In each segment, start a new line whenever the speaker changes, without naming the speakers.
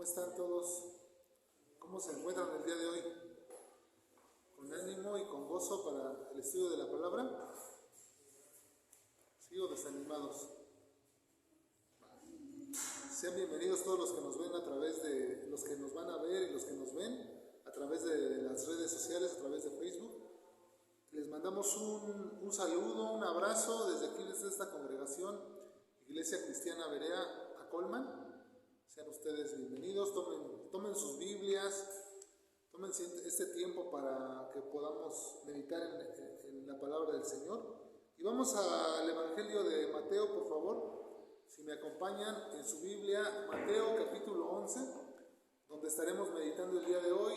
¿Cómo están todos? ¿Cómo se encuentran el día de hoy? ¿Con ánimo y con gozo para el estudio de la palabra? ¿Sí o desanimados? Sean bienvenidos todos los que nos ven a través de, los que nos van a ver y los que nos ven a través de las redes sociales, a través de Facebook. Les mandamos un saludo, un abrazo desde aquí, desde esta congregación, Iglesia Cristiana Berea Acolman. Sean ustedes bienvenidos, tomen sus Biblias, tomen este tiempo para que podamos meditar en la palabra del Señor. Y vamos al Evangelio de Mateo, por favor, si me acompañan en su Biblia, Mateo capítulo 11, donde estaremos meditando el día de hoy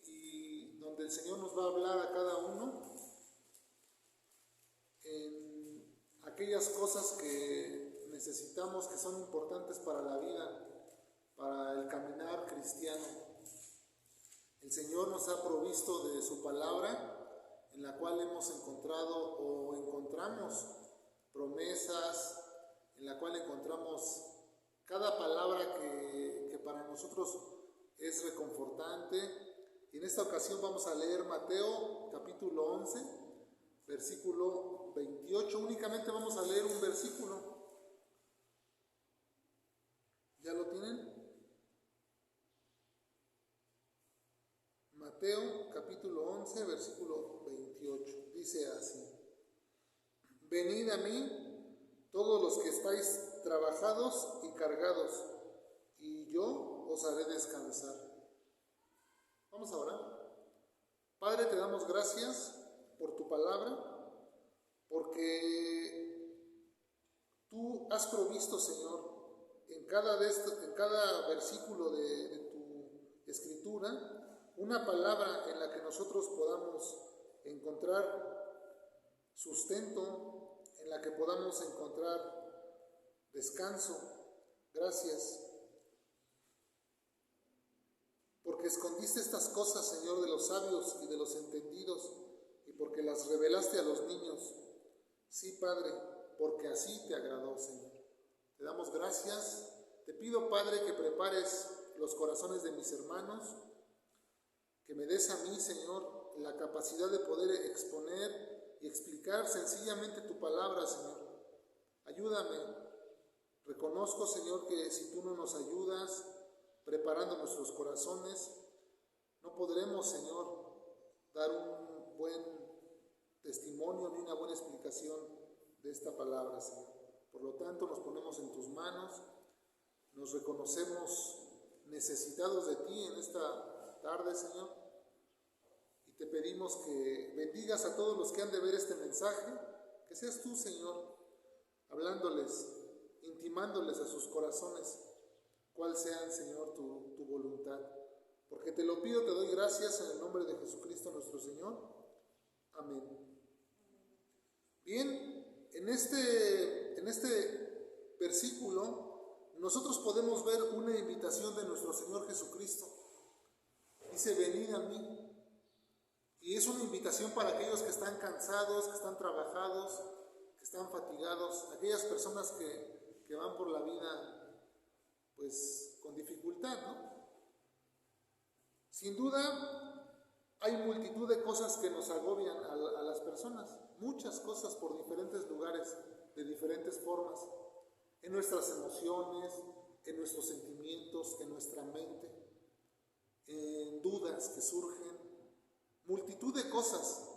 y donde el Señor nos va a hablar a cada uno en aquellas cosas que necesitamos, que son importantes para la vida, para el caminar cristiano. El Señor nos ha provisto de su palabra, en la cual hemos encontrado o encontramos promesas, en la cual encontramos cada palabra que para nosotros es reconfortante. Y en esta ocasión vamos a leer Mateo capítulo 11, versículo 28. Únicamente vamos a leer un versículo. ¿Ya lo tienen? Mateo capítulo 11, versículo 28. Dice así: Venid a mí, todos los que estáis trabajados y cargados, y yo os haré descansar. Vamos a orar. Padre, te damos gracias por tu palabra, porque tú has provisto, Señor, en cada versículo de tu escritura, una palabra en la que nosotros podamos encontrar sustento, en la que podamos encontrar descanso. Gracias, porque escondiste estas cosas, Señor, de los sabios y de los entendidos, y porque las revelaste a los niños. Sí, Padre, porque así te agradó, Señor. Te damos gracias. Te pido, Padre, que prepares los corazones de mis hermanos, que me des a mí, Señor, la capacidad de poder exponer y explicar sencillamente tu palabra, Señor. Ayúdame. Reconozco, Señor, que si tú no nos ayudas preparando nuestros corazones, no podremos, Señor, dar un buen testimonio ni una buena explicación de esta palabra, Señor. Por lo tanto, nos ponemos en tus manos, nos reconocemos necesitados de ti en esta tarde, Señor, y te pedimos que bendigas a todos los que han de ver este mensaje, que seas tú, Señor, hablándoles, intimándoles a sus corazones cuál sea, Señor, tu voluntad. Porque te lo pido, te doy gracias en el nombre de Jesucristo nuestro Señor. Amén. Bien, en este versículo nosotros podemos ver una invitación de nuestro Señor Jesucristo. Dice: venid a mí. Y es una invitación para aquellos que están cansados, que están trabajados, que están fatigados, aquellas personas que van por la vida pues con dificultad, ¿no? Sin duda hay multitud de cosas que nos agobian a las personas, muchas cosas por diferentes lugares, de diferentes formas, en nuestras emociones, en nuestros sentimientos, en nuestra mente, en dudas que surgen, multitud de cosas,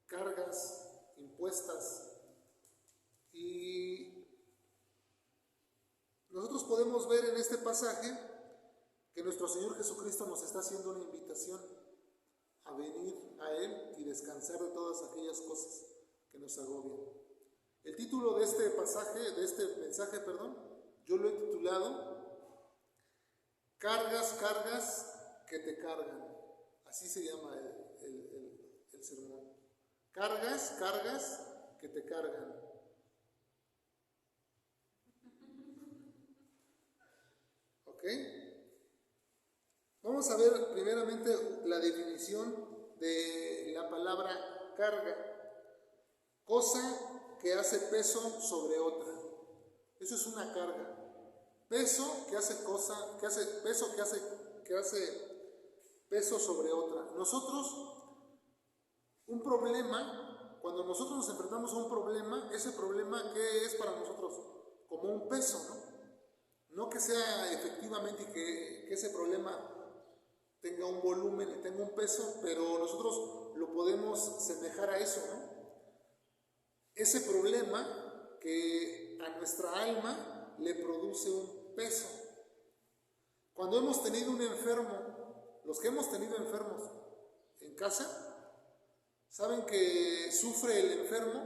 cargas impuestas. Y nosotros podemos ver en este pasaje que nuestro Señor Jesucristo nos está haciendo una invitación a venir a Él y descansar de todas aquellas cosas que nos agobian. El título de este pasaje, de este mensaje, yo lo he titulado Cargas que te cargan. Así se llama el sermón. Cargas que te cargan. ¿Ok? Vamos a ver primeramente la definición de la palabra carga. Cosa que hace peso sobre otra. Eso es una carga. peso que hace peso sobre otra. Un problema, cuando nosotros nos enfrentamos a un problema, ese problema, ¿qué es para nosotros? Como un peso, ¿no? No que sea efectivamente que ese problema tenga un volumen y tenga un peso, pero nosotros lo podemos semejar a eso, ¿no? Ese problema que a nuestra alma le produce un peso. Cuando hemos tenido un enfermo, los que hemos tenido enfermos en casa, saben que sufre el enfermo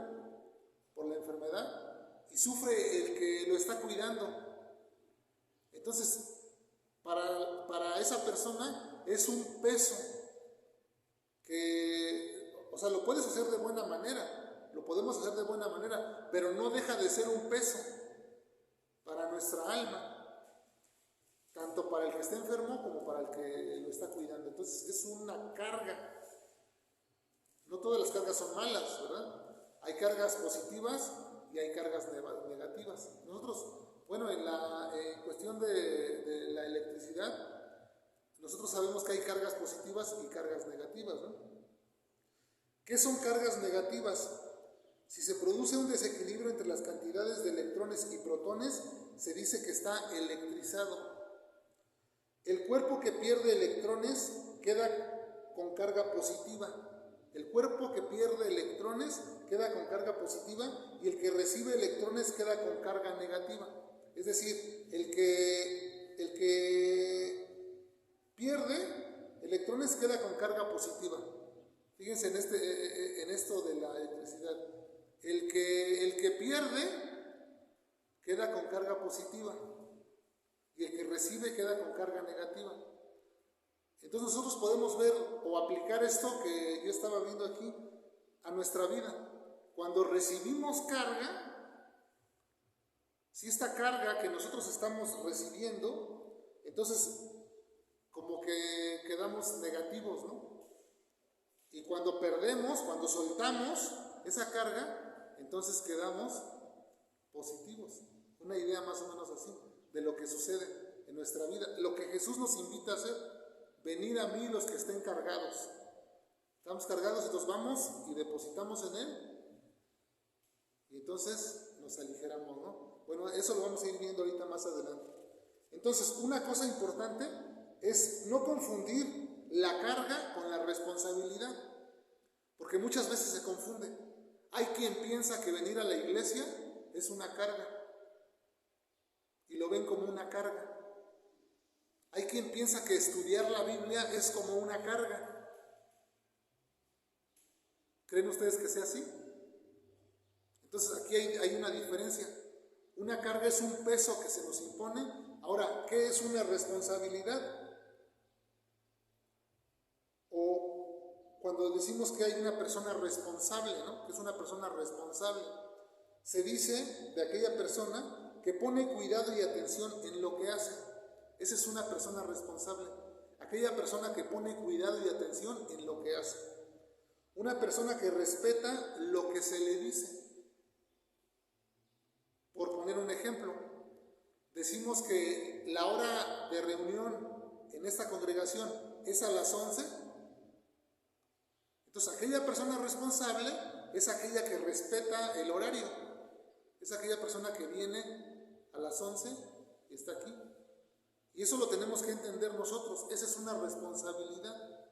por la enfermedad y sufre el que lo está cuidando. Entonces, para esa persona es un peso que, o sea, lo puedes hacer de buena manera, lo podemos hacer de buena manera, pero no deja de ser un peso para nuestra alma, tanto para el que está enfermo como para el que lo está cuidando. Entonces, es una carga. No todas las cargas son malas, ¿verdad? Hay cargas positivas y hay cargas negativas. Nosotros, bueno, en cuestión de la electricidad, nosotros sabemos que hay cargas positivas y cargas negativas, ¿no? ¿Qué son cargas negativas? Si se produce un desequilibrio entre las cantidades de electrones y protones, se dice que está electrizado. El cuerpo que pierde electrones queda con carga positiva. El cuerpo que pierde electrones queda con carga positiva y el que recibe electrones queda con carga negativa. Es decir, el que pierde electrones queda con carga positiva. Fíjense en esto de la electricidad. El que pierde queda con carga positiva y el que recibe queda con carga negativa. Entonces nosotros podemos ver o aplicar esto que yo estaba viendo aquí a nuestra vida. Cuando recibimos carga, si esta carga que nosotros estamos recibiendo, entonces como que quedamos negativos, ¿no? Y cuando perdemos, cuando soltamos esa carga, entonces quedamos positivos. Una idea más o menos así de lo que sucede en nuestra vida. Lo que Jesús nos invita a hacer: venid a mí los que estén cargados. Estamos cargados, entonces vamos y depositamos en Él. Y entonces nos aligeramos, ¿no? Bueno, eso lo vamos a ir viendo ahorita más adelante. Entonces, una cosa importante es no confundir la carga con la responsabilidad, porque muchas veces se confunde. Hay quien piensa que venir a la iglesia es una carga y lo ven como una carga. Hay quien piensa que estudiar la Biblia es como una carga. ¿Creen ustedes que sea así? Entonces aquí hay una diferencia. Una carga es un peso que se nos impone. Ahora, ¿qué es una responsabilidad? O cuando decimos que hay una persona responsable, ¿no? Que es una persona responsable. Se dice de aquella persona que pone cuidado y atención en lo que hace. Esa es una persona responsable. Aquella persona que pone cuidado y atención en lo que hace. Una persona que respeta lo que se le dice. Por poner un ejemplo, decimos que la hora de reunión en esta congregación es a las 11. Entonces, aquella persona responsable es aquella que respeta el horario. Es aquella persona que viene a las 11 y está aquí. Y eso lo tenemos que entender nosotros. Esa es una responsabilidad.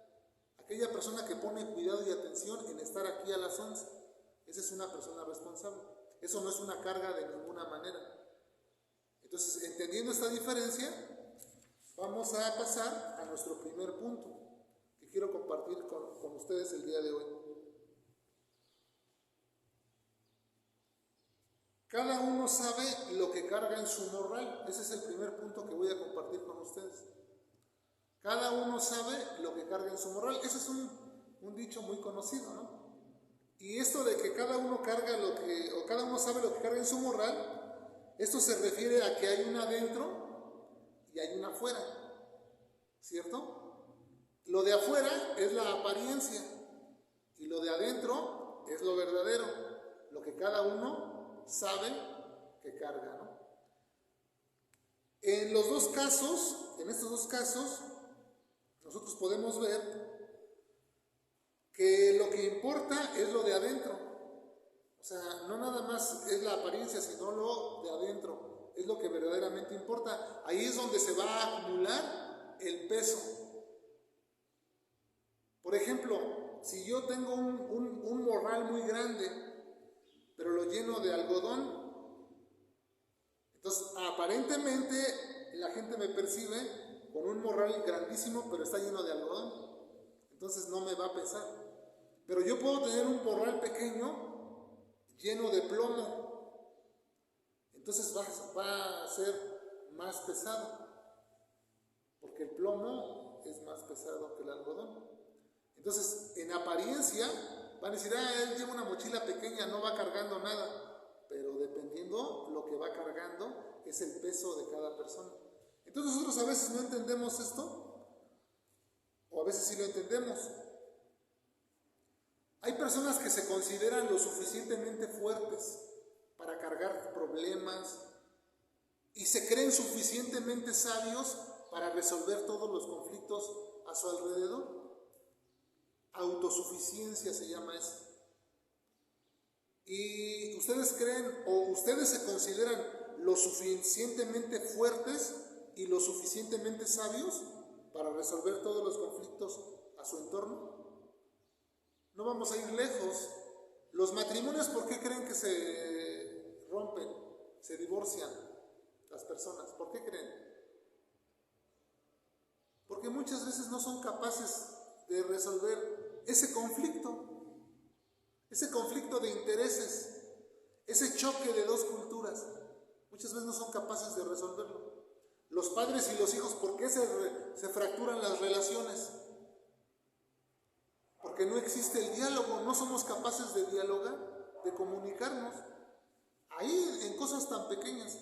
Aquella persona que pone cuidado y atención en estar aquí a las 11. Esa es una persona responsable. Eso no es una carga de ninguna manera. Entonces, entendiendo esta diferencia, vamos a pasar a nuestro primer punto que quiero compartir con ustedes el día de hoy. Cada uno sabe lo que carga en su morral. Ese es el primer punto que voy a compartir con ustedes. Cada uno sabe lo que carga en su morral. Ese es un dicho muy conocido, ¿no? Y esto de que cada uno carga cada uno sabe lo que carga en su morral, esto se refiere a que hay una adentro y hay una afuera, ¿cierto? Lo de afuera es la apariencia y lo de adentro es lo verdadero, lo que cada uno sabe que carga, ¿no? En estos dos casos, nosotros podemos ver que lo que importa es lo de adentro. O sea, no nada más es la apariencia, sino lo de adentro. Es lo que verdaderamente importa. Ahí es donde se va a acumular el peso. Por ejemplo, si yo tengo un morral muy grande, pero lo lleno de algodón, entonces aparentemente la gente me percibe con un morral grandísimo, pero está lleno de algodón. Entonces no me va a pesar. Pero yo puedo tener un morral pequeño lleno de plomo. Entonces va a ser más pesado, porque el plomo es más pesado que el algodón. Entonces, en apariencia, van a decir, él lleva una mochila pequeña, no va cargando nada. Pero dependiendo lo que va cargando, es el peso de cada persona. Entonces nosotros a veces no entendemos esto, o a veces sí lo entendemos. Hay personas que se consideran lo suficientemente fuertes para cargar problemas y se creen suficientemente sabios para resolver todos los conflictos a su alrededor. Autosuficiencia se llama eso. ¿Y ustedes creen o ustedes se consideran lo suficientemente fuertes y lo suficientemente sabios para resolver todos los conflictos a su entorno? No vamos a ir lejos. Los matrimonios, ¿por qué creen que se rompen, se divorcian las personas? ¿Por qué creen? Porque muchas veces no son capaces de resolver ese conflicto de intereses, ese choque de dos culturas. Muchas veces no son capaces de resolverlo. Los padres y los hijos, ¿por qué se fracturan las relaciones? Porque no existe el diálogo, no somos capaces de dialogar, de comunicarnos. Ahí en cosas tan pequeñas.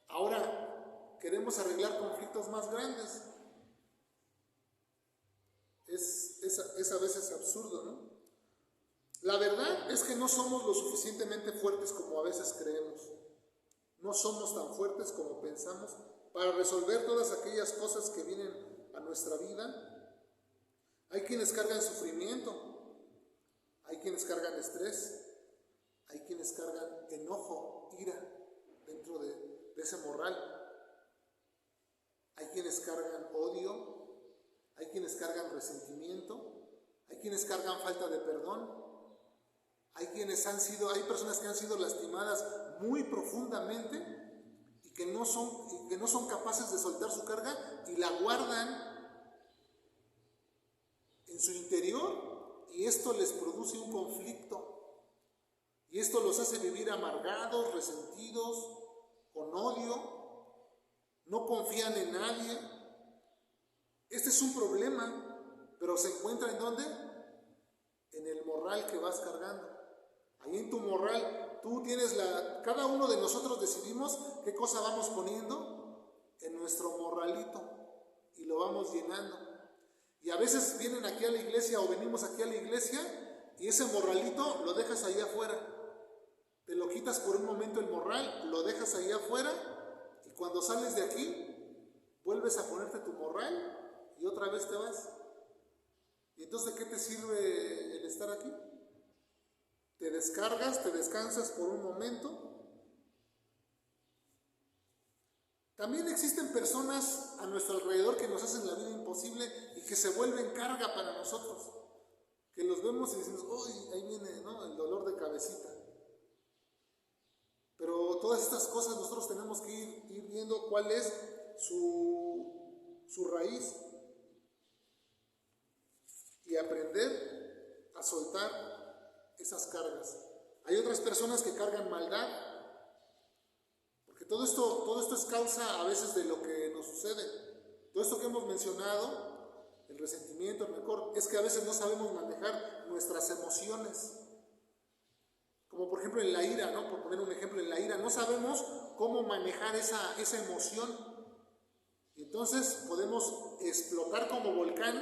Ahora queremos arreglar conflictos más grandes. Es a veces absurdo, ¿no? La verdad es que no somos lo suficientemente fuertes como a veces creemos. No somos tan fuertes como pensamos para resolver todas aquellas cosas que vienen a nuestra vida. Hay quienes cargan sufrimiento, hay quienes cargan estrés, hay quienes cargan enojo, ira dentro de ese morral. Hay quienes cargan odio, hay quienes cargan resentimiento, hay quienes cargan falta de perdón. Hay personas que han sido lastimadas muy profundamente y que no son capaces de soltar su carga y la guardan en su interior, y esto les produce un conflicto. Y esto los hace vivir amargados, resentidos, con odio, no confían en nadie. Este es un problema, pero se encuentra ¿en dónde? En el morral que vas cargando. Ahí en tu morral, cada uno de nosotros decidimos qué cosa vamos poniendo en nuestro morralito y lo vamos llenando. Y a veces vienen aquí a la iglesia o venimos aquí a la iglesia y ese morralito lo dejas ahí afuera. Te lo quitas por un momento el morral, lo dejas ahí afuera y cuando sales de aquí, vuelves a ponerte tu morral y otra vez te vas. ¿Y entonces de qué te sirve el estar aquí? Te descargas, te descansas por un momento. También existen personas a nuestro alrededor que nos hacen la vida imposible y que se vuelven carga para nosotros. Que los vemos y decimos, uy, ahí viene, ¿no?, el dolor de cabecita. Pero todas estas cosas nosotros tenemos que ir viendo cuál es su raíz y aprender a soltar esas cargas. Hay otras personas que cargan maldad, porque todo esto es causa a veces de lo que nos sucede. Todo esto que hemos mencionado, el resentimiento, el rencor, es que a veces no sabemos manejar nuestras emociones. Como por ejemplo en la ira, ¿no? Por poner un ejemplo, en la ira no sabemos cómo manejar esa emoción. Y entonces podemos explotar como volcán,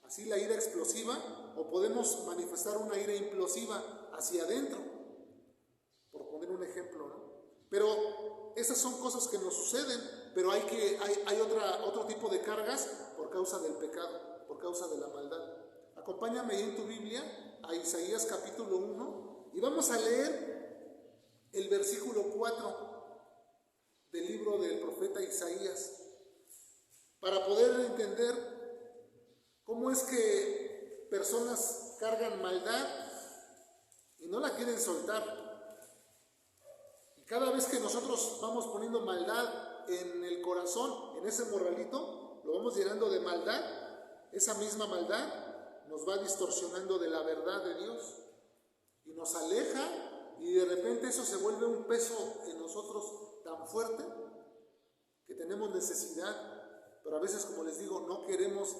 así la ira explosiva, o podemos manifestar una ira implosiva hacia adentro, por poner un ejemplo, ¿no? Pero esas son cosas que nos suceden, pero hay otro tipo de cargas por causa del pecado, por causa de la maldad. Acompáñame ahí en tu Biblia a Isaías capítulo 1 y vamos a leer el versículo 4 del libro del profeta Isaías para poder entender cómo es que personas cargan maldad y no la quieren soltar. Y cada vez que nosotros vamos poniendo maldad en el corazón, en ese morralito, lo vamos llenando de maldad, esa misma maldad nos va distorsionando de la verdad de Dios y nos aleja, y de repente eso se vuelve un peso en nosotros tan fuerte que tenemos necesidad, pero a veces, como les digo, no queremos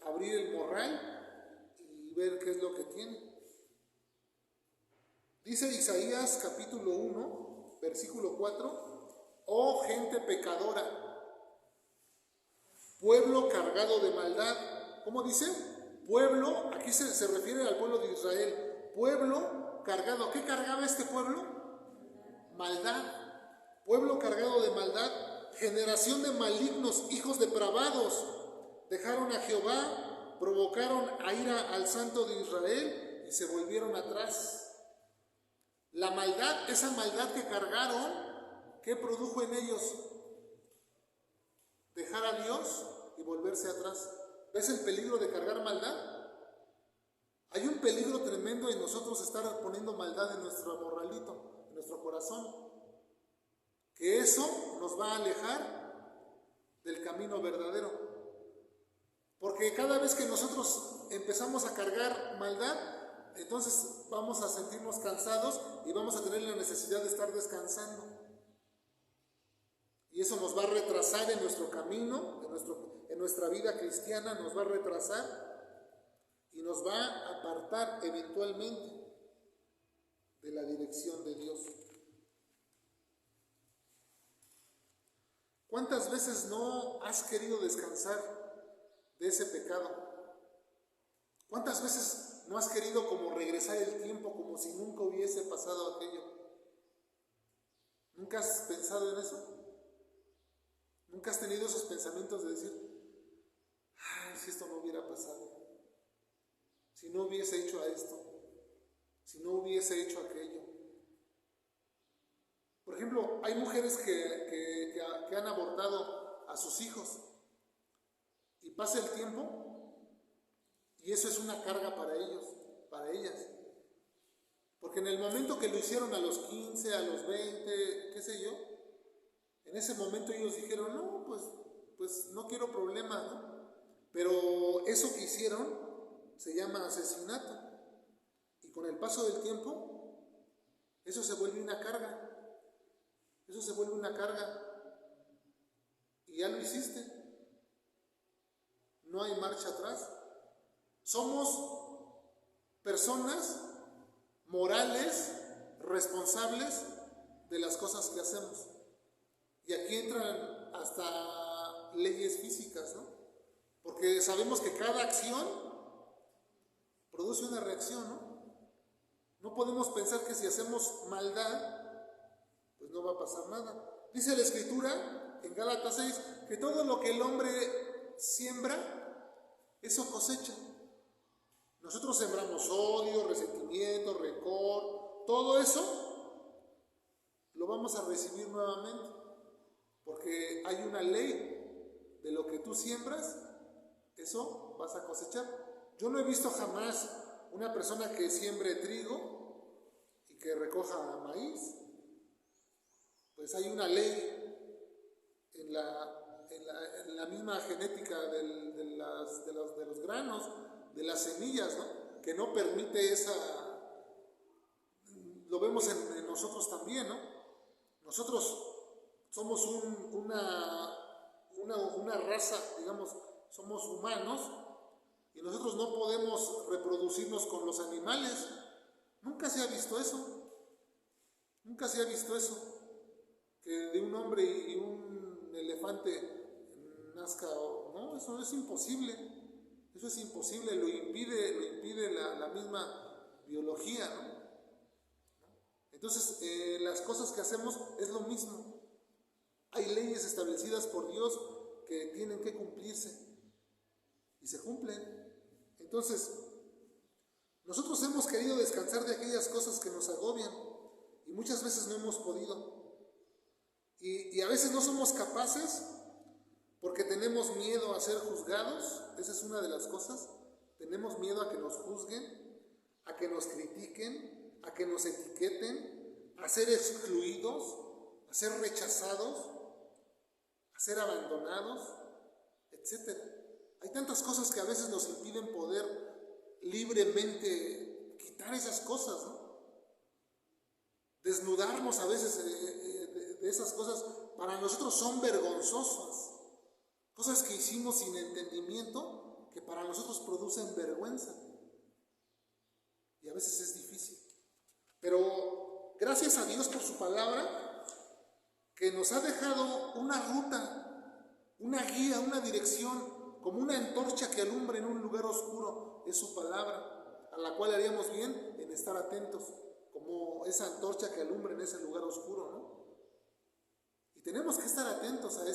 abrir el morral y ver qué es lo que tiene. Dice Isaías capítulo 1, versículo 4: oh gente pecadora, pueblo cargado de maldad. ¿Cómo dice? Pueblo, aquí se refiere al pueblo de Israel. Pueblo cargado. ¿Qué cargaba este pueblo? Maldad. Pueblo cargado de maldad. Generación de malignos, hijos depravados. Dejaron a Jehová, provocaron a ira al Santo de Israel y se volvieron atrás. La maldad, esa maldad que cargaron, ¿qué produjo en ellos? Dejar a Dios y volverse atrás. ¿Ves el peligro de cargar maldad? Hay un peligro tremendo en nosotros estar poniendo maldad en nuestro morralito, en nuestro corazón, que eso nos va a alejar del camino verdadero. Porque cada vez que nosotros empezamos a cargar maldad, entonces vamos a sentirnos cansados y vamos a tener la necesidad de estar descansando. Y eso nos va a retrasar en nuestro camino, en nuestra vida cristiana, nos va a retrasar y nos va a apartar eventualmente de la dirección de Dios. ¿Cuántas veces no has querido descansar de ese pecado? ¿Cuántas veces no has querido como regresar el tiempo como si nunca hubiese pasado aquello? ¿Nunca has pensado en eso? ¿Nunca has tenido esos pensamientos de decir, ay, si esto no hubiera pasado, si no hubiese hecho a esto, si no hubiese hecho aquello? Por ejemplo, hay mujeres que han abortado a sus hijos y pasa el tiempo y eso es una carga para ellos, para ellas. Porque en el momento que lo hicieron a los 15, a los 20, qué sé yo, en ese momento ellos dijeron, no, pues no quiero problemas, ¿no? Pero eso que hicieron se llama asesinato. Y con el paso del tiempo, eso se vuelve una carga. Eso se vuelve una carga. Y ya lo hiciste. No hay marcha atrás. Somos personas morales, responsables de las cosas que hacemos. Y aquí entran hasta leyes físicas, ¿no? Porque sabemos que cada acción produce una reacción, ¿no? No podemos pensar que si hacemos maldad, pues no va a pasar nada. Dice la Escritura en Gálatas 6 que todo lo que el hombre siembra, eso cosecha. Nosotros sembramos odio, resentimiento, rencor, todo eso lo vamos a recibir nuevamente. Porque hay una ley de lo que tú siembras, eso vas a cosechar. Yo no he visto jamás una persona que siembre trigo y que recoja maíz. Pues hay una ley en la misma genética de los granos, de las semillas, ¿no? Que no permite esa. Lo vemos en nosotros también, ¿no? Nosotros somos una raza, digamos, somos humanos y nosotros no podemos reproducirnos con los animales. Nunca se ha visto eso. Nunca se ha visto eso. Que de un hombre y un elefante nazca, no, eso es imposible. Eso es imposible, lo impide la misma biología, ¿no? Entonces, las cosas que hacemos es lo mismo. Hay leyes establecidas por Dios que tienen que cumplirse y se cumplen. Entonces, nosotros hemos querido descansar de aquellas cosas que nos agobian y muchas veces no hemos podido. Y a veces no somos capaces porque tenemos miedo a ser juzgados. Esa es una de las cosas. Tenemos miedo a que nos juzguen, a que nos critiquen, a que nos etiqueten, a ser excluidos, a ser rechazados, a ser abandonados, etc. Hay tantas cosas que a veces nos impiden poder libremente quitar esas cosas, ¿no? Desnudarnos a veces de esas cosas para nosotros son vergonzosas. Cosas que hicimos sin entendimiento que para nosotros producen vergüenza. Y a veces es difícil. Pero gracias a Dios por su palabra, que nos ha dejado una ruta, una guía, una dirección, como una antorcha que alumbra en un lugar oscuro. Es su palabra, a la cual haríamos bien en estar atentos, como esa antorcha que alumbra en ese lugar oscuro, ¿no? Y tenemos que estar atentos a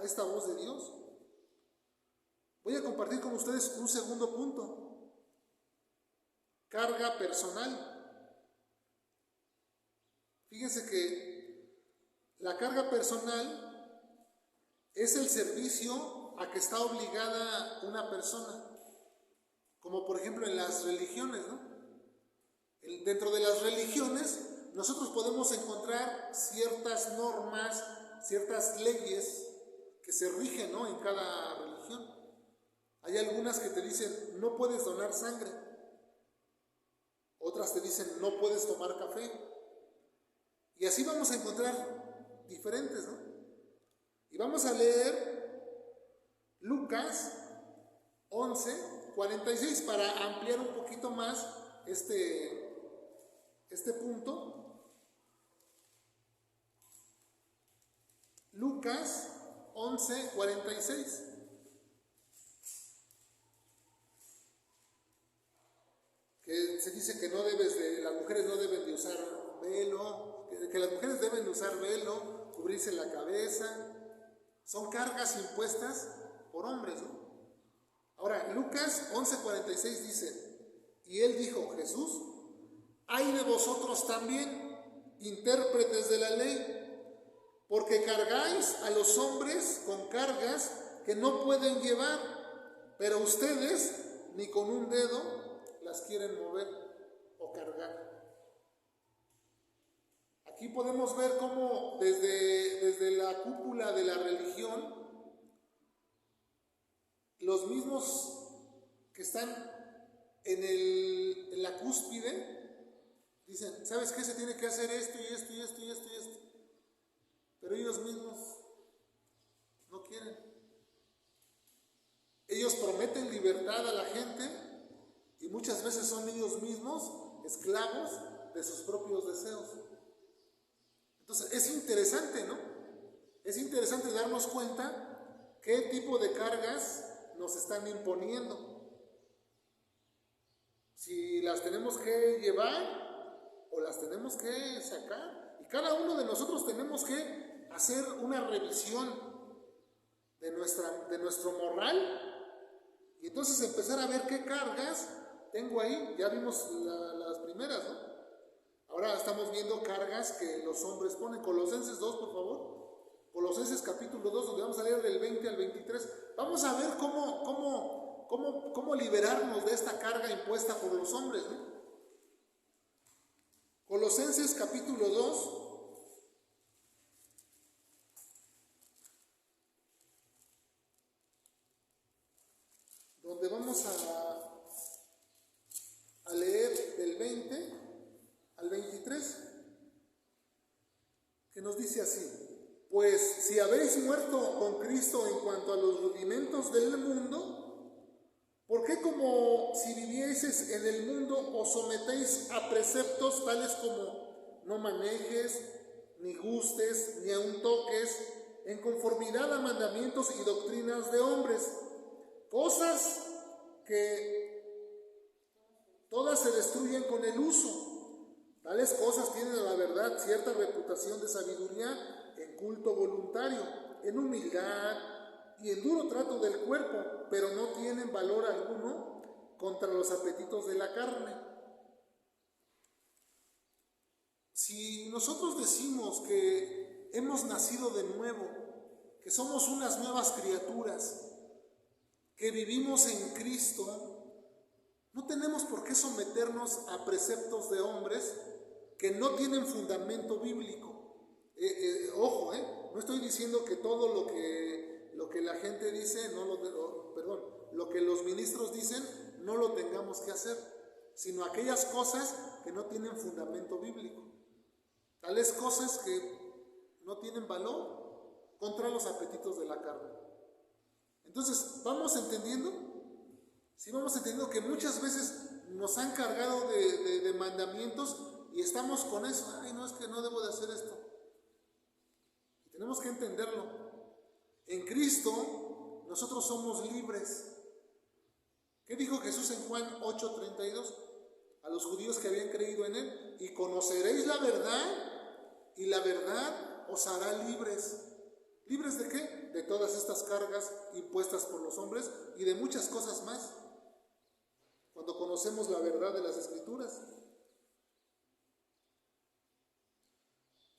esta voz de Dios. Voy a compartir con ustedes un segundo punto. Carga personal. Fíjense que la carga personal es el servicio a que está obligada una persona. Como por ejemplo en las religiones, ¿no? Dentro de las religiones nosotros podemos encontrar ciertas normas, ciertas leyes que se rigen, ¿no?, en cada religión. Hay algunas que te dicen no puedes donar sangre, otras te dicen no puedes tomar café, y así vamos a encontrar diferentes, ¿no? Y vamos a leer Lucas 11:46 para ampliar un poquito más este punto. Lucas 11:46. Que se dice que las mujeres no deben de usar velo, que las mujeres deben de usar velo, cubrirse la cabeza. Son cargas impuestas por hombres, ¿no? Ahora, Lucas 11:46 dice, y él dijo, Jesús, ¡ay de vosotros también, intérpretes de la ley! Porque cargáis a los hombres con cargas que no pueden llevar, pero ustedes ni con un dedo las quieren mover o cargar. Aquí podemos ver cómo desde la cúpula de la religión, los mismos que están en la cúspide dicen, ¿sabes qué? Se tiene que hacer esto y esto y esto y esto y esto. Pero ellos mismos no quieren. Ellos prometen libertad a la gente y muchas veces son ellos mismos esclavos de sus propios deseos. Entonces es interesante, ¿no? Es interesante darnos cuenta qué tipo de cargas nos están imponiendo. Si las tenemos que llevar o las tenemos que sacar. Y cada uno de nosotros tenemos que hacer una revisión de nuestro moral y entonces empezar a ver qué cargas tengo ahí. Ya vimos las primeras, ¿no? Ahora estamos viendo cargas que los hombres ponen. Colosenses 2, por favor. Colosenses capítulo 2, donde vamos a leer del 20 al 23. Vamos a ver cómo liberarnos de esta carga impuesta por los hombres, ¿no? Colosenses capítulo 2. Donde vamos a leer del 20 al 23, que nos dice así: pues si habéis muerto con Cristo en cuanto a los rudimentos del mundo, ¿por qué como si vivieseis en el mundo os sometéis a preceptos tales como no manejes, ni gustes, ni aun toques, en conformidad a mandamientos y doctrinas de hombres? Cosas que todas se destruyen con el uso, Tales cosas tienen a la verdad cierta reputación de sabiduría en culto voluntario, en humildad y en duro trato del cuerpo, pero no tienen valor alguno contra los apetitos de la carne. Si nosotros decimos que hemos nacido de nuevo, que somos unas nuevas criaturas, que vivimos en Cristo, no tenemos por qué someternos a preceptos de hombres que no tienen fundamento bíblico. Ojo, no estoy diciendo que todo lo que la gente dice, lo que los ministros dicen, no lo tengamos que hacer, sino aquellas cosas que no tienen fundamento bíblico. Tales cosas que no tienen valor contra los apetitos de la carne. Entonces, ¿vamos entendiendo? Sí, vamos entendiendo que muchas veces nos han cargado de mandamientos y estamos con eso. Ay, no, es que no debo de hacer esto. Y tenemos que entenderlo. En Cristo nosotros somos libres. ¿Qué dijo Jesús en Juan 8:32? A los judíos que habían creído en Él: y conoceréis la verdad, y la verdad os hará libres. ¿Libres de qué? De todas estas cargas impuestas por los hombres y de muchas cosas más. Cuando conocemos la verdad de las Escrituras.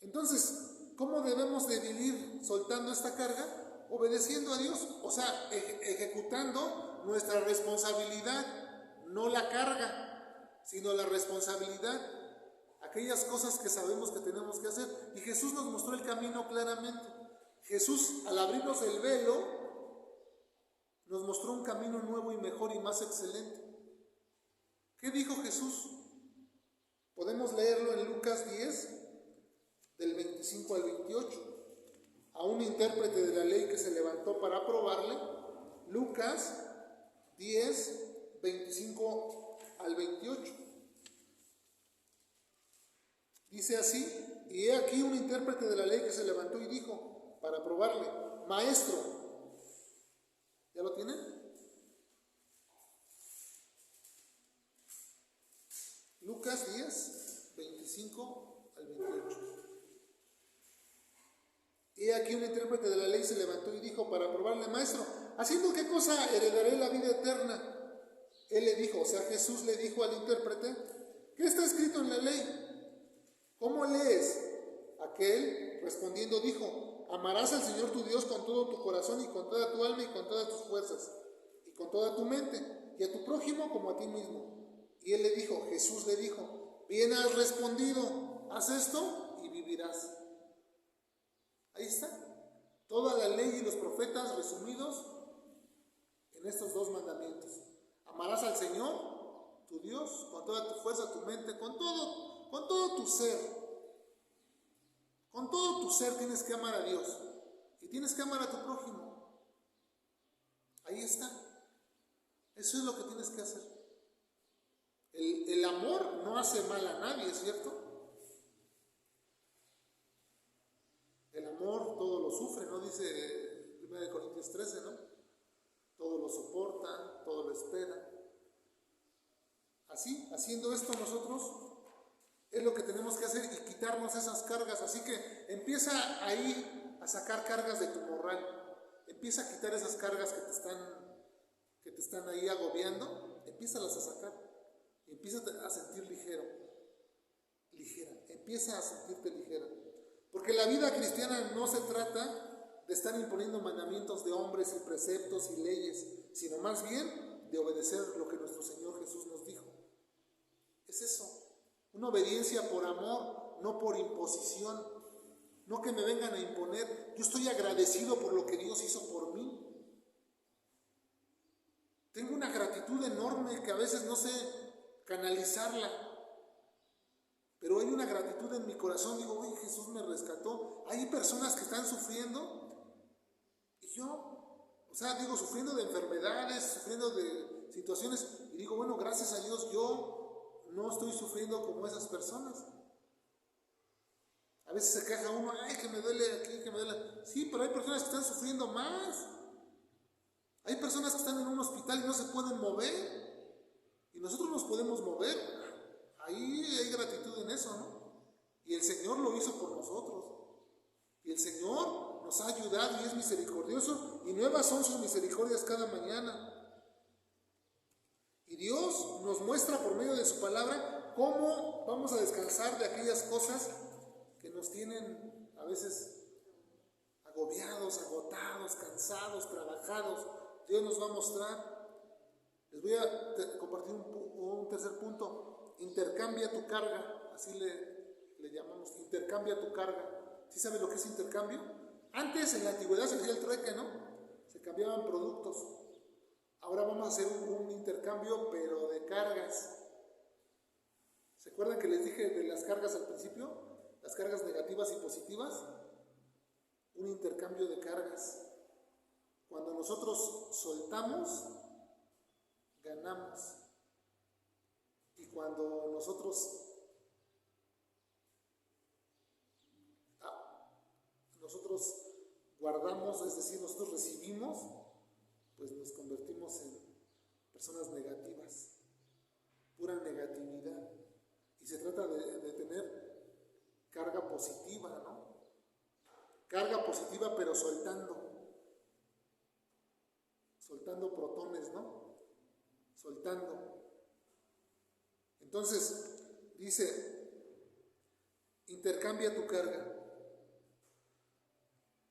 Entonces, ¿cómo debemos de vivir soltando esta carga? Obedeciendo a Dios, o sea, ejecutando nuestra responsabilidad, no la carga, sino la responsabilidad, aquellas cosas que sabemos que tenemos que hacer. Y Jesús nos mostró el camino claramente. Jesús, al abrirnos el velo, nos mostró un camino nuevo y mejor y más excelente. ¿Qué dijo Jesús? Podemos leerlo en Lucas 10, del 25 al 28. A un intérprete de la ley que se levantó para aprobarle. Lucas 10, 25 al 28. Dice así: y he aquí un intérprete de la ley que se levantó y dijo, para probarle: maestro. ¿Ya lo tienen? Lucas 10, 25 al 28. He aquí un intérprete de la ley se levantó y dijo para probarle: maestro, ¿haciendo qué cosa heredaré la vida eterna? Él le dijo, o sea, Jesús le dijo al intérprete: ¿qué está escrito en la ley? ¿Cómo lees? Aquel respondiendo dijo: amarás al Señor tu Dios con todo tu corazón y con toda tu alma y con todas tus fuerzas y con toda tu mente, y a tu prójimo como a ti mismo. Y él le dijo, Jesús le dijo: bien has respondido, haz esto y vivirás. Ahí está, toda la ley y los profetas resumidos en estos dos mandamientos. Amarás al Señor tu Dios con toda tu fuerza, tu mente, con todo tu ser. Con todo tu ser tienes que amar a Dios y tienes que amar a tu prójimo. Ahí está. Eso es lo que tienes que hacer. El amor no hace mal a nadie, ¿cierto? El amor todo lo sufre, ¿no? Dice 1 Corintios 13, ¿no? Todo lo soporta, todo lo espera. Así, haciendo esto nosotros es lo que tenemos que hacer y quitarnos esas cargas. Así que empieza ahí a sacar cargas de tu morral. Empieza a quitar esas cargas que te están ahí agobiando. Empiézalas a sacar. Y empieza a sentir ligera. Empieza a sentirte ligera. Porque la vida cristiana no se trata de estar imponiendo mandamientos de hombres y preceptos y leyes, sino más bien de obedecer lo que nuestro Señor Jesús nos dijo. Es eso. Una obediencia por amor, no por imposición. No que me vengan a imponer. Yo estoy agradecido por lo que Dios hizo por mí. Tengo una gratitud enorme que a veces no sé canalizarla. Pero hay una gratitud en mi corazón. Digo, oye, Jesús me rescató. Hay personas que están sufriendo. Y yo, sufriendo de enfermedades, sufriendo de situaciones. Y digo, bueno, gracias a Dios yo no estoy sufriendo como esas personas. A veces se queja uno, ay, que me duele aquí, que me duele. Sí, pero hay personas que están sufriendo más. Hay personas que están en un hospital y no se pueden mover. Y nosotros nos podemos mover. Ahí hay gratitud en eso, ¿no? Y el Señor lo hizo por nosotros. Y el Señor nos ha ayudado y es misericordioso, y nuevas son sus misericordias cada mañana. Y Dios nos muestra por medio de su palabra cómo vamos a descansar de aquellas cosas que nos tienen a veces agobiados, agotados, cansados, trabajados. Dios nos va a mostrar. Les voy a compartir un tercer punto. Intercambia tu carga, así le llamamos, intercambia tu carga. ¿Sí sabes lo que es intercambio? Antes, en la antigüedad, se decía el trueque, ¿no? Se cambiaban productos. Ahora vamos a hacer un intercambio, pero de cargas. ¿Se acuerdan que les dije de las cargas al principio? Las cargas negativas y positivas. Un intercambio de cargas. Cuando nosotros soltamos, ganamos. Y cuando nosotros guardamos, es decir, nosotros recibimos, pues nos convertimos en personas negativas, pura negatividad. Y se trata de tener carga positiva, ¿no? Carga positiva, pero soltando protones, ¿no? Soltando. Entonces, dice, intercambia tu carga.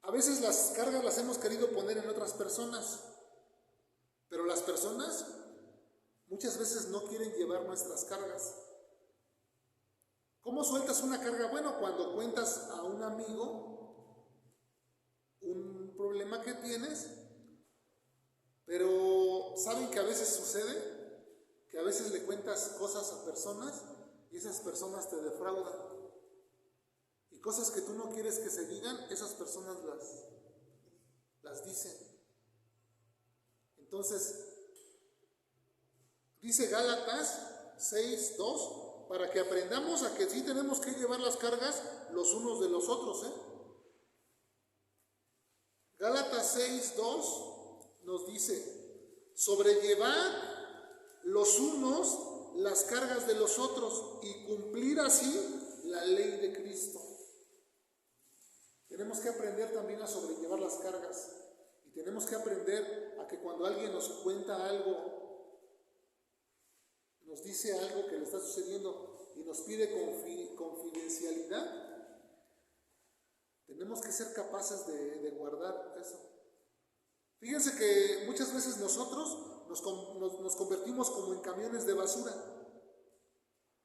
A veces las cargas las hemos querido poner en otras personas, pero las personas muchas veces no quieren llevar nuestras cargas. ¿Cómo sueltas una carga? Bueno, cuando cuentas a un amigo un problema que tienes, pero ¿saben que a veces sucede? Que a veces le cuentas cosas a personas y esas personas te defraudan. Y cosas que tú no quieres que se digan, esas personas las dicen. Entonces, dice Gálatas 6:2, para que aprendamos a que sí tenemos que llevar las cargas los unos de los otros. Gálatas 6:2 nos dice, sobrellevad los unos las cargas de los otros y cumplir así la ley de Cristo. Tenemos que aprender también a sobrellevar las cargas y tenemos que aprender a que cuando alguien nos cuenta algo, nos dice algo que le está sucediendo y nos pide confidencialidad, tenemos que ser capaces de guardar eso. Fíjense que muchas veces nosotros nos convertimos como en camiones de basura,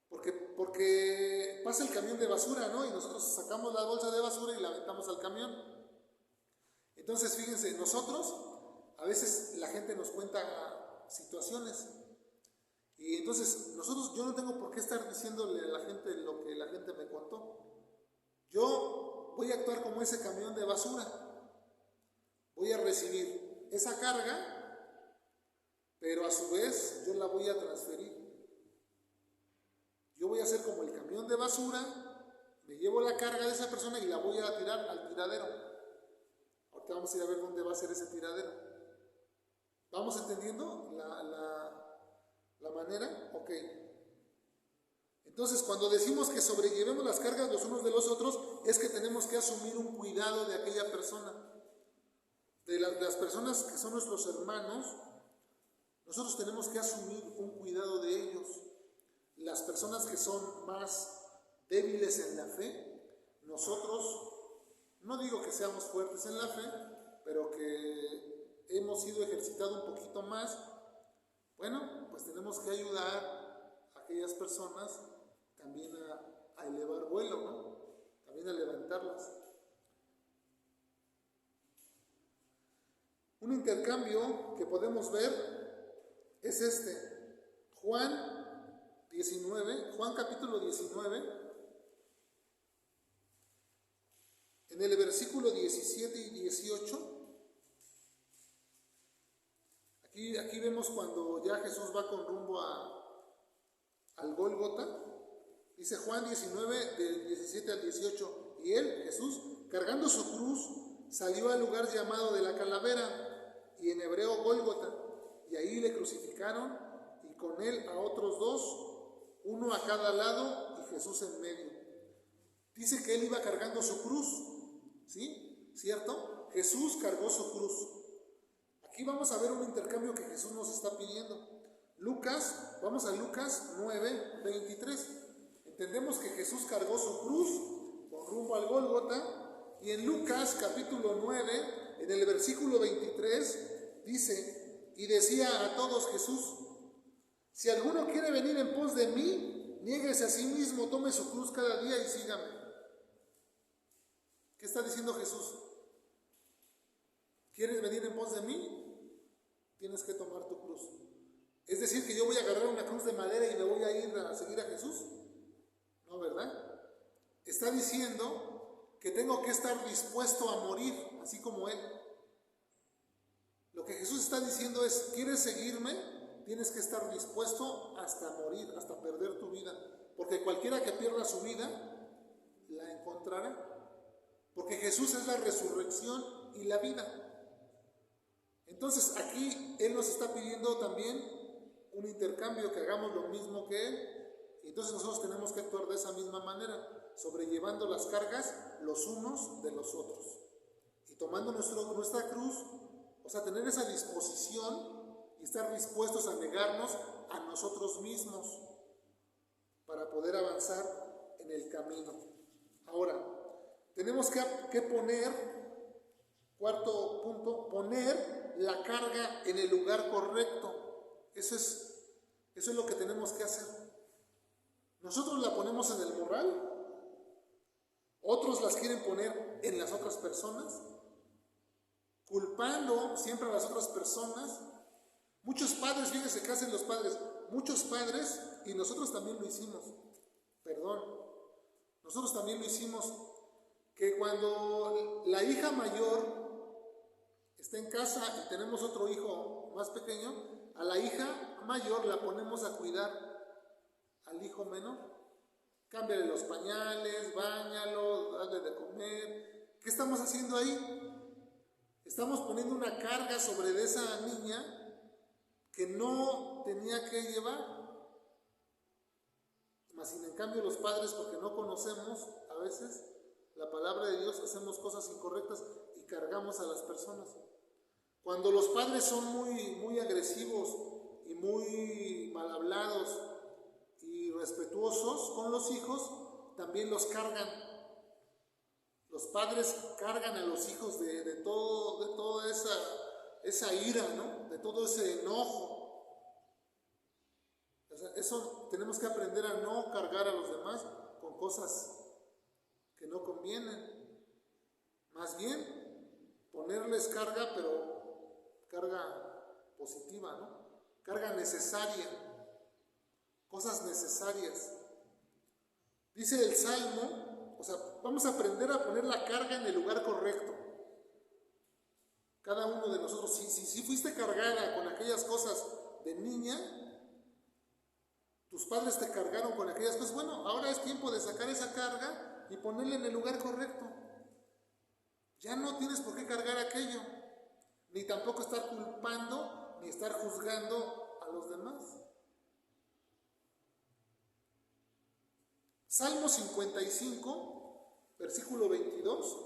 porque pasa el camión de basura, ¿no? Y nosotros sacamos la bolsa de basura y la aventamos al camión. Entonces, fíjense, nosotros, a veces la gente nos cuenta situaciones. Y entonces, yo no tengo por qué estar diciéndole a la gente lo que la gente me contó. Yo voy a actuar como ese camión de basura. Voy a recibir esa carga, pero a su vez yo la voy a transferir. Yo voy a ser como el camión de basura, me llevo la carga de esa persona y la voy a tirar al tiradero. Ahorita vamos a ir a ver dónde va a ser ese tiradero. ¿Vamos entendiendo la manera? Ok. Entonces, cuando decimos que sobrellevemos las cargas los unos de los otros, es que tenemos que asumir un cuidado de aquella persona. De las personas que son nuestros hermanos, nosotros tenemos que asumir un cuidado de ellos. Las personas que son más débiles en la fe, nosotros, no digo que seamos fuertes en la fe, pero que hemos sido ejercitados un poquito más, bueno, pues tenemos que ayudar a aquellas personas también a elevar vuelo, ¿no? También a levantarlas. Un intercambio que podemos ver es Juan capítulo 19, en el versículo 17 y 18, aquí vemos cuando ya Jesús va con rumbo al Gólgota. Dice Juan 19, del 17 al 18, y él, Jesús, cargando su cruz, salió al lugar llamado de la Calavera, y en hebreo Gólgota, y ahí le crucificaron, y con él a otros dos, uno a cada lado y Jesús en medio. Dice que él iba cargando su cruz, ¿sí? ¿Cierto? Jesús cargó su cruz. Aquí vamos a ver un intercambio que Jesús nos está pidiendo. Vamos a Lucas 9:23. Entendemos que Jesús cargó su cruz con rumbo al Gólgota, y en Lucas capítulo 9, en el versículo 23, dice: y decía a todos Jesús: si alguno quiere venir en pos de mí, niéguese a sí mismo, tome su cruz cada día y sígame. ¿Qué está diciendo Jesús? ¿Quieres venir en pos de mí? Tienes que tomar tu cruz. Es decir, que yo voy a agarrar una cruz de madera y me voy a ir a seguir a Jesús. No, ¿verdad? Está diciendo que tengo que estar dispuesto a morir, así como Él. Lo que Jesús está diciendo es: ¿quieres seguirme? Tienes que estar dispuesto hasta morir, hasta perder tu vida. Porque cualquiera que pierda su vida, la encontrará. Porque Jesús es la resurrección y la vida. Entonces aquí Él nos está pidiendo también un intercambio, que hagamos lo mismo que Él. Y entonces nosotros tenemos que actuar de esa misma manera, sobrellevando las cargas los unos de los otros. Y tomando nuestra cruz, o sea, tener esa disposición y estar dispuestos a negarnos a nosotros mismos para poder avanzar en el camino. Ahora, tenemos que poner, cuarto punto, poner la carga en el lugar correcto. Eso es lo que tenemos que hacer. Nosotros la ponemos en el morral, otros las quieren poner en las otras personas, culpando siempre a las otras personas. Muchos padres, fíjense qué hacen los padres, muchos padres, y nosotros también lo hicimos, nosotros también lo hicimos, que cuando la hija mayor está en casa y tenemos otro hijo más pequeño, a la hija mayor la ponemos a cuidar al hijo menor. Cámbiale los pañales, báñalo, dale de comer. ¿Qué estamos haciendo ahí? Estamos poniendo una carga sobre de esa niña que no tenía que llevar. Mas sin en cambio los padres, porque no conocemos a veces la palabra de Dios, hacemos cosas incorrectas y cargamos a las personas. Cuando los padres son muy agresivos y muy mal hablados y respetuosos con los hijos, también los cargan. Los padres cargan a los hijos de toda esa ira, ¿no? De todo ese enojo. O sea, eso tenemos que aprender a no cargar a los demás con cosas que no convienen. Más bien, ponerles carga, pero carga positiva, ¿no? Carga necesaria, cosas necesarias. Dice el Salmo, o sea, vamos a aprender a poner la carga en el lugar correcto. Cada uno de nosotros, si fuiste cargada con aquellas cosas de niña, tus padres te cargaron con aquellas cosas, bueno, ahora es tiempo de sacar esa carga y ponerla en el lugar correcto. Ya no tienes por qué cargar aquello, ni tampoco estar culpando, ni estar juzgando a los demás. Salmo 55, versículo 22.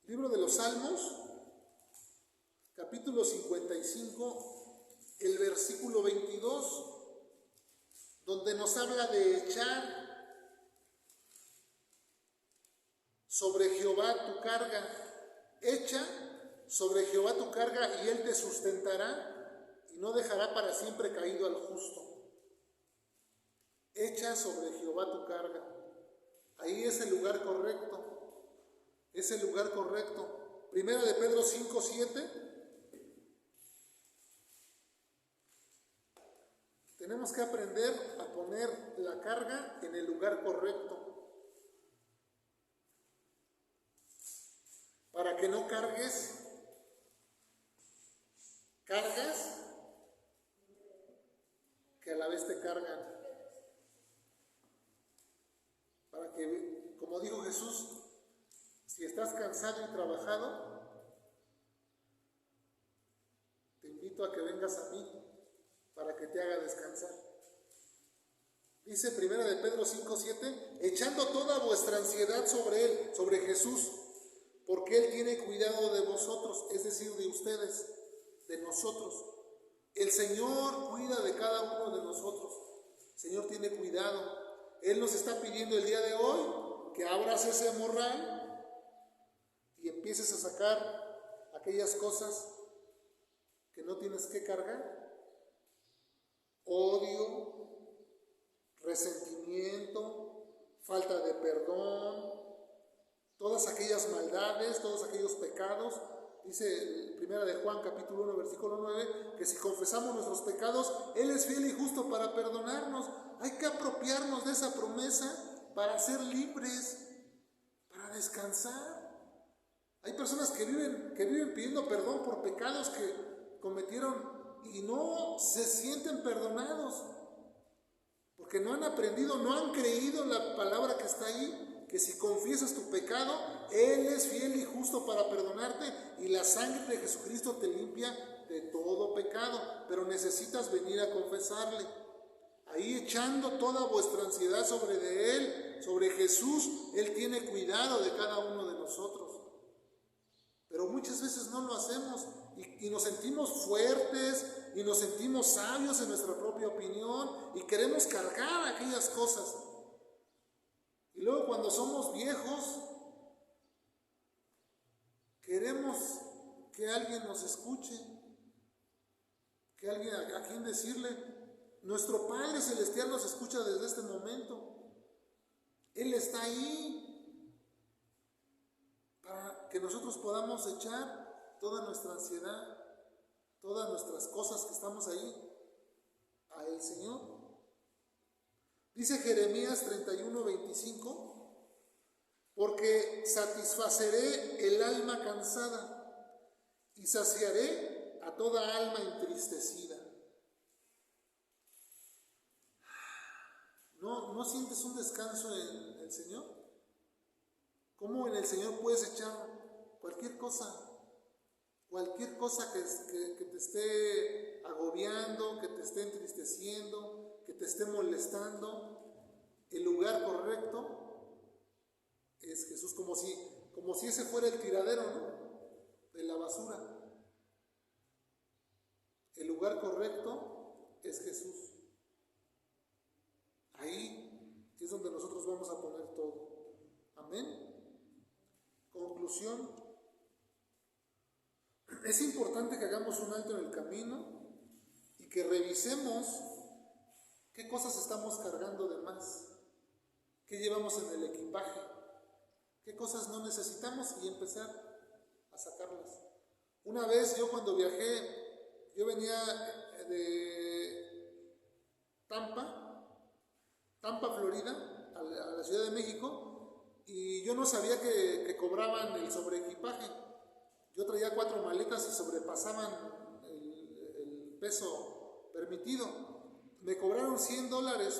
Libro de los Salmos, capítulo 55, el versículo 22, donde nos habla de echar sobre Jehová tu carga. Echa sobre Jehová tu carga y Él te sustentará y no dejará para siempre caído al justo. Echa sobre Jehová tu carga. Ahí es el lugar correcto. Es el lugar correcto. Primera de Pedro 5:7. Tenemos que aprender a poner la carga en el lugar correcto. Para que no cargues cargas que a la vez te cargan. Para que, como dijo Jesús, si estás cansado y trabajado, te invito a que vengas a mí para para que te haga descansar. Dice 1 de Pedro 5:7, echando toda vuestra ansiedad sobre Él, sobre Jesús, porque Él tiene cuidado de vosotros, es decir, de ustedes, de nosotros. El Señor cuida de cada uno de nosotros. El Señor tiene cuidado. Él nos está pidiendo el día de hoy que abras ese morral y empieces a sacar aquellas cosas que no tienes que cargar. Odio, resentimiento, falta de perdón, todas aquellas maldades, todos aquellos pecados. Dice 1 de Juan capítulo 1 versículo 9 que si confesamos nuestros pecados, Él es fiel y justo para perdonarnos. Hay que apropiarnos de esa promesa para ser libres, para descansar. Hay personas que viven pidiendo perdón por pecados que cometieron y no se sienten perdonados, porque no han aprendido, no han creído en la palabra que está ahí, que si confiesas tu pecado, Él es fiel y justo para perdonarte y la sangre de Jesucristo te limpia de todo pecado, pero necesitas venir a confesarle. Ahí echando toda vuestra ansiedad sobre de Él, sobre Jesús, Él tiene cuidado de cada uno de nosotros. Pero muchas veces no lo hacemos y nos sentimos fuertes y nos sentimos sabios en nuestra propia opinión y queremos cargar aquellas cosas. Y luego cuando somos viejos, queremos que alguien nos escuche, que alguien a quien decirle. Nuestro Padre Celestial nos escucha desde este momento. Él está ahí para que nosotros podamos echar toda nuestra ansiedad, todas nuestras cosas que estamos ahí a el Señor. Dice Jeremías 31:25, porque satisfaceré el alma cansada y saciaré a toda alma entristecida. ¿No sientes un descanso en el Señor? ¿Cómo en el Señor puedes echar cualquier cosa? Cualquier cosa que te esté agobiando, que te esté entristeciendo, que te esté molestando. El lugar correcto es Jesús, como si ese fuera el tiradero, ¿no?, de la basura. El lugar correcto es Jesús. Ahí es donde nosotros vamos a poner todo. Amén. Conclusión. Es importante que hagamos un alto en el camino y que revisemos qué cosas estamos cargando de más, qué llevamos en el equipaje, qué cosas no necesitamos y empezar a sacarlas. Una vez yo cuando viajé, yo venía de Tampa, Florida, a la Ciudad de México, y yo no sabía que cobraban el sobreequipaje. Yo traía 4 maletas y sobrepasaban el peso permitido. Me cobraron $100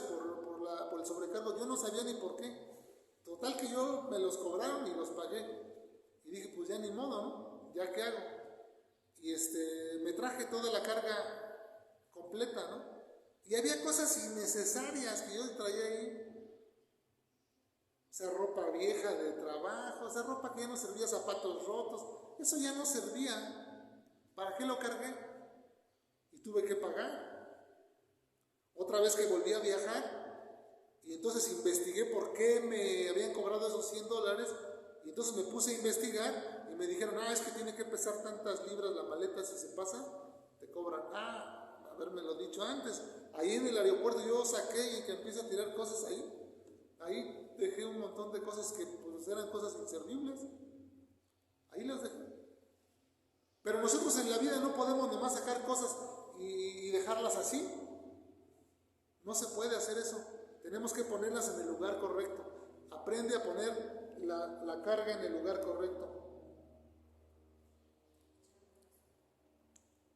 por el sobrecargo. Yo no sabía ni por qué. Total que yo me los cobraron y los pagué. Y dije, pues ya ni modo, ¿no? ¿Ya qué hago? Y me traje toda la carga completa, ¿no? Y había cosas innecesarias que yo traía ahí. Esa ropa vieja de trabajo, esa ropa que ya no servía, zapatos rotos, eso ya no servía. ¿Para qué lo cargué? Y tuve que pagar. Otra vez que volví a viajar, y entonces investigué por qué me habían cobrado esos $100, y entonces me puse a investigar, y me dijeron, es que tiene que pesar tantas libras la maleta, si se pasa, te cobran. Habérmelo dicho antes. Ahí en el aeropuerto yo saqué y que empiezo a tirar cosas ahí dejé un montón de cosas que pues eran cosas inservibles, ahí las dejé. Pero nosotros en la vida no podemos nomás sacar cosas y dejarlas así, no se puede hacer eso, tenemos que ponerlas en el lugar correcto. Aprende a poner la carga en el lugar correcto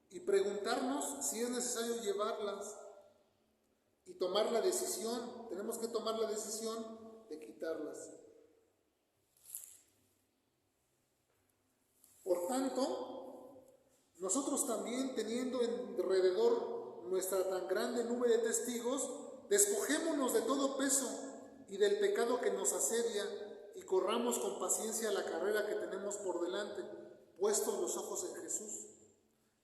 y preguntarnos si es necesario llevarlas y tomar la decisión. Tenemos que tomar la decisión de quitarlas. Por tanto, nosotros también, teniendo alrededor con nuestra tan grande nube de testigos, despojémonos de todo peso y del pecado que nos asedia y corramos con paciencia la carrera que tenemos por delante, puestos los ojos en Jesús,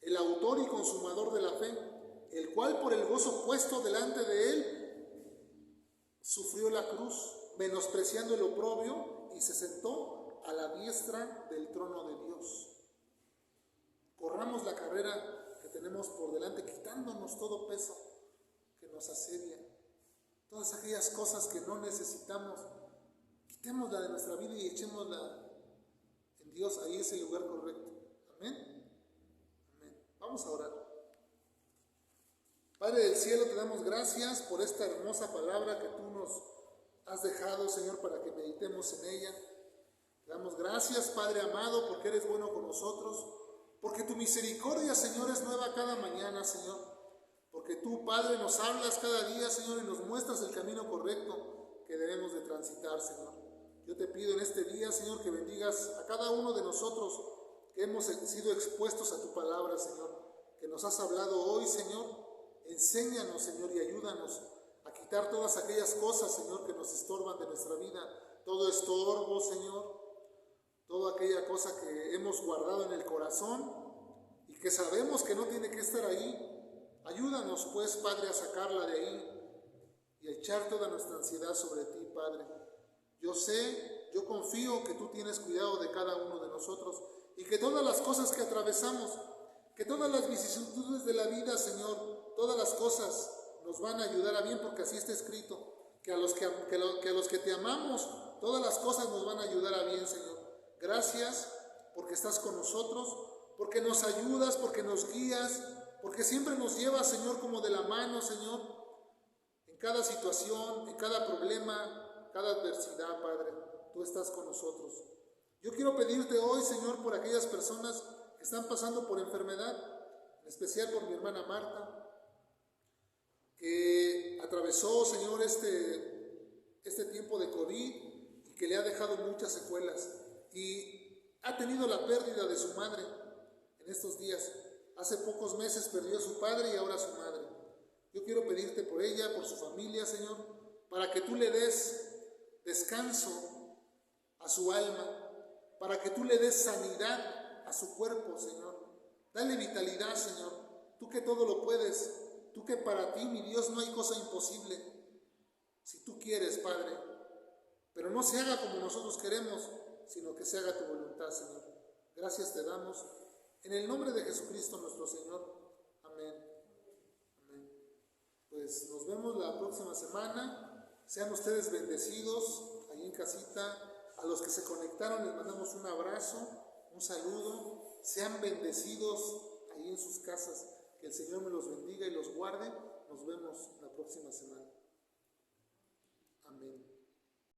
el autor y consumador de la fe, el cual por el gozo puesto delante de él sufrió la cruz, menospreciando el oprobio, y se sentó a la diestra del trono de Dios. Corramos la carrera que tenemos por delante, quitándonos todo peso que nos asedia, todas aquellas cosas que no necesitamos, quitémosla de nuestra vida y echémosla en Dios. Ahí es el lugar correcto. Amén. Amén. Vamos a orar. Padre del cielo, te damos gracias por esta hermosa palabra que tú nos has dejado, Señor, para que meditemos en ella. Te damos gracias, Padre amado, porque eres bueno con nosotros, porque tu misericordia, Señor, es nueva cada mañana, Señor, porque tú, Padre, nos hablas cada día, Señor, y nos muestras el camino correcto que debemos de transitar, Señor. Yo te pido en este día, Señor, que bendigas a cada uno de nosotros que hemos sido expuestos a tu palabra, Señor, que nos has hablado hoy, Señor. Enséñanos, Señor, y ayúdanos a quitar todas aquellas cosas, Señor, que nos estorban de nuestra vida, todo estorbo, Señor, toda aquella cosa que hemos guardado en el corazón y que sabemos que no tiene que estar ahí. Ayúdanos, pues, Padre, a sacarla de ahí y a echar toda nuestra ansiedad sobre ti, Padre. Yo sé, yo confío que tú tienes cuidado de cada uno de nosotros y que todas las cosas que atravesamos, que todas las vicisitudes de la vida, Señor, todas las cosas nos van a ayudar a bien, porque así está escrito, que a los que te amamos, todas las cosas nos van a ayudar a bien, Señor. Gracias porque estás con nosotros, porque nos ayudas, porque nos guías, porque siempre nos llevas, Señor, como de la mano, Señor, en cada situación, en cada problema, cada adversidad, Padre, tú estás con nosotros. Yo quiero pedirte hoy, Señor, por aquellas personas que están pasando por enfermedad, en especial por mi hermana Marta, que atravesó, Señor, este tiempo de COVID y que le ha dejado muchas secuelas y ha tenido la pérdida de su madre en estos días. Hace pocos meses perdió a su padre y ahora a su madre. Yo quiero pedirte por ella, por su familia, Señor, para que tú le des descanso a su alma, para que tú le des sanidad a su cuerpo, Señor. Dale vitalidad, Señor, tú que todo lo puedes. Tú que para ti, mi Dios, no hay cosa imposible. Si tú quieres, Padre, pero no se haga como nosotros queremos, sino que se haga tu voluntad, Señor. Gracias te damos. En el nombre de Jesucristo nuestro Señor. Amén. Amén. Pues nos vemos la próxima semana. Sean ustedes bendecidos ahí en casita. A los que se conectaron les mandamos un abrazo, un saludo. Sean bendecidos ahí en sus casas. Que el Señor me los bendiga y los guarde. Nos vemos la próxima semana.